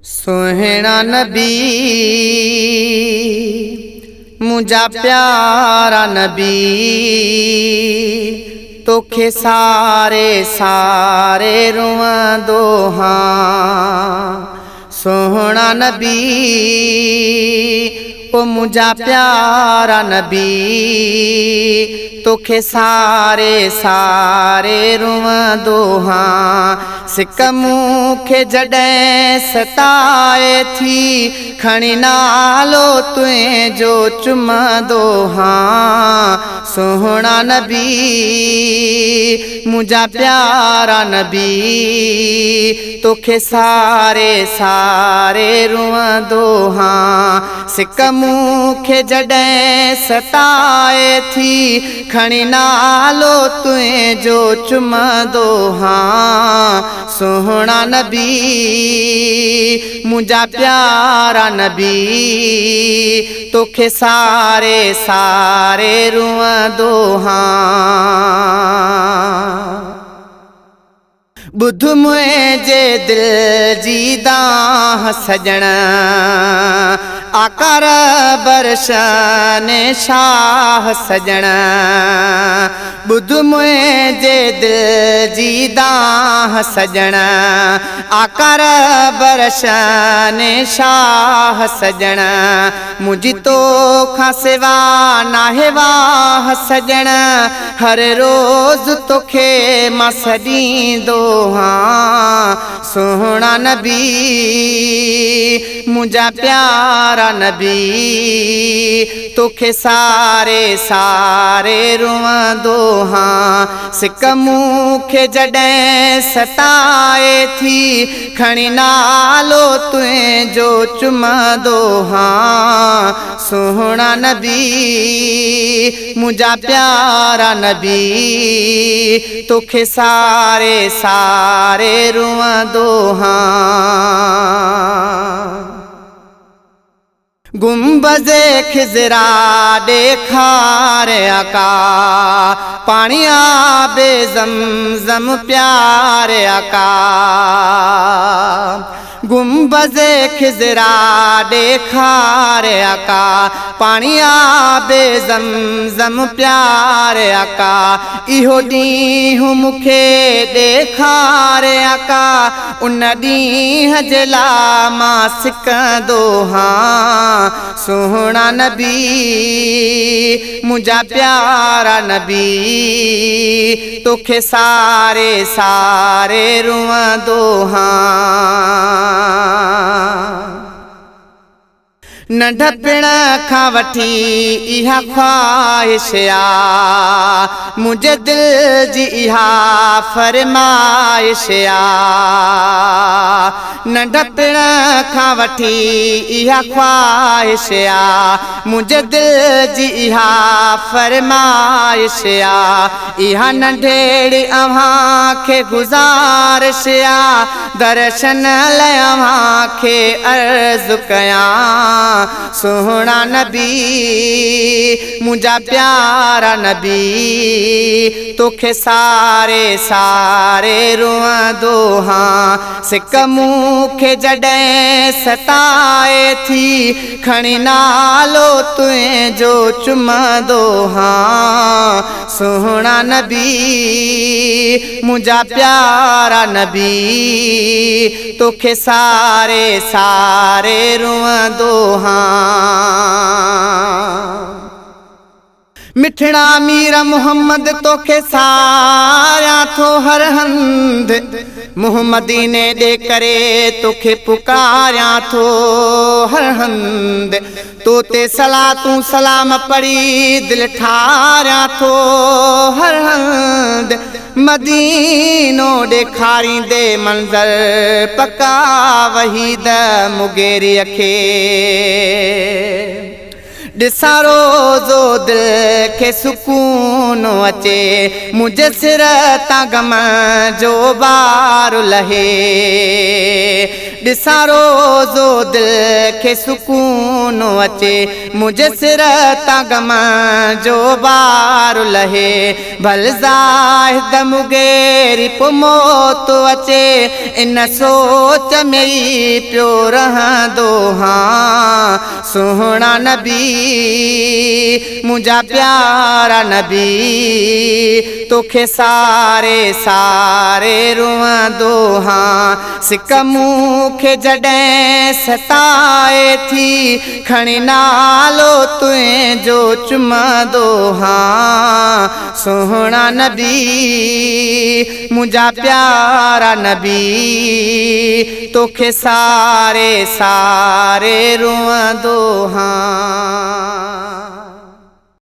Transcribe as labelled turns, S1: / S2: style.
S1: सोहना नबी मुझा प्यारा नबी, तोखे सारे सारे रुआं दोहां। सोहना नबी ओ मुझा प्यारा नबी, तोखे सारे सारे रुआं दोहां। सिक मूंखे जॾहिं सताए थी, खणी नालो तुंहिंजो चुमंदो हां। सोहना नबी मुझा प्यारा नबी, तोखे सारे सारे रुआं दोहां। सिक मूंखे जॾहिं सताए थी, खणी नालो तुंहिंजो चुमंदो हां। सोहना नबी मुझा प्यारा नबी, तोखे सारे सारे रुआं दोहां। बुध मुंहिंजे दिल जी दाह सजण, आकार बरशन शाह सजण। बुध मुंहिंजे दिल जी दाह सजण, आकार बरशन शाह सजण। मुझी तोखां सिवा नाहे वाह सजण, हर रोज़ तोखे मां सॾींदो हां। सोहना नबी मुझा प्यारा नबी, तोखे सारे सारे रुआं दोहां। सिक मूंखे जॾहिं सताए थी, खणी नालो तुंहिंजो चुमंदो हां। सोहना नबी मुझा प्यारा नबी, तोखे सारे सारे रुआं दोहां। गुंबज़े खिज़रा ॾेखार आका, पाणी आबे ज़मज़म प्यार आका। गुंबज़े खिज़रा ॾेखार आका, पाणी आबे ज़मज़म प्यार आका। इहो ॾींहुं मूंखे ॾेखार आका, उन ॾींहं जे लाइ मां सिकंदो हां। सोहना नबी मुझा प्यारा नबी, तोखे सारे सारे रुआं दोहां। नंढपण खां वठी इहा ख्वाहिश आ, मुंहिंजे दिल जी इहा फरमाइश आ। नंढपण खां वठी इहा ख्वाहिश आ, मुंहिंजे दिल जी इहा फरमाइश आ। इहा नंढेड़ी अव्हांखे गुज़ारिश आ, दर्शन लाइ अव्हांखे अर्ज़ु कयां। सोहना नबी मुझा प्यारा नबी, तोखे सारे सारे रुआं दोहां। सिक मूंखे जॾहिं सताए थी, खणी नालो तुंहिंजो चुमंदो हां। सोहना नबी मुझा प्यारा नबी, तोखे सारे सारे रुआं दोहां। मिठड़ा मीर मोहम्मद तोखे सारियां थो हर हंध, मोहम्मदीने ॾे करे तोखे पुकारियां थो हर हंध। तो ते सलातूं सलाम पढ़ी दिल ठारियां थो हर हंध। मदीनो ॾेखारींदे मंज़र पका वहीद मुगेरीअ खे, ॾिसां रोज़ो दिल खे सुकून अचे मुंहिंजे सिर तां ग़म जो बार लहे ॾिसां रोज़ो दिल खे सुकून अचे मुंहिंजे सिर तां ग़म जो बार लहे भल ज़ाहिद मुगेरी पोइ मौत अचे इन सोच में ई पियो रहंदो हां सुहिणा नबी मुंहिंजा प्यारा नबी तोखे सारे सारे रुअंदो हां सिक मूंखे जॾहिं सताए थी खणी नालो तुंहिंजो चुमंदो हां सुहिणा नबी मुंहिंजा प्यारा नबी तोखे सारे सारे रुअंदो हां।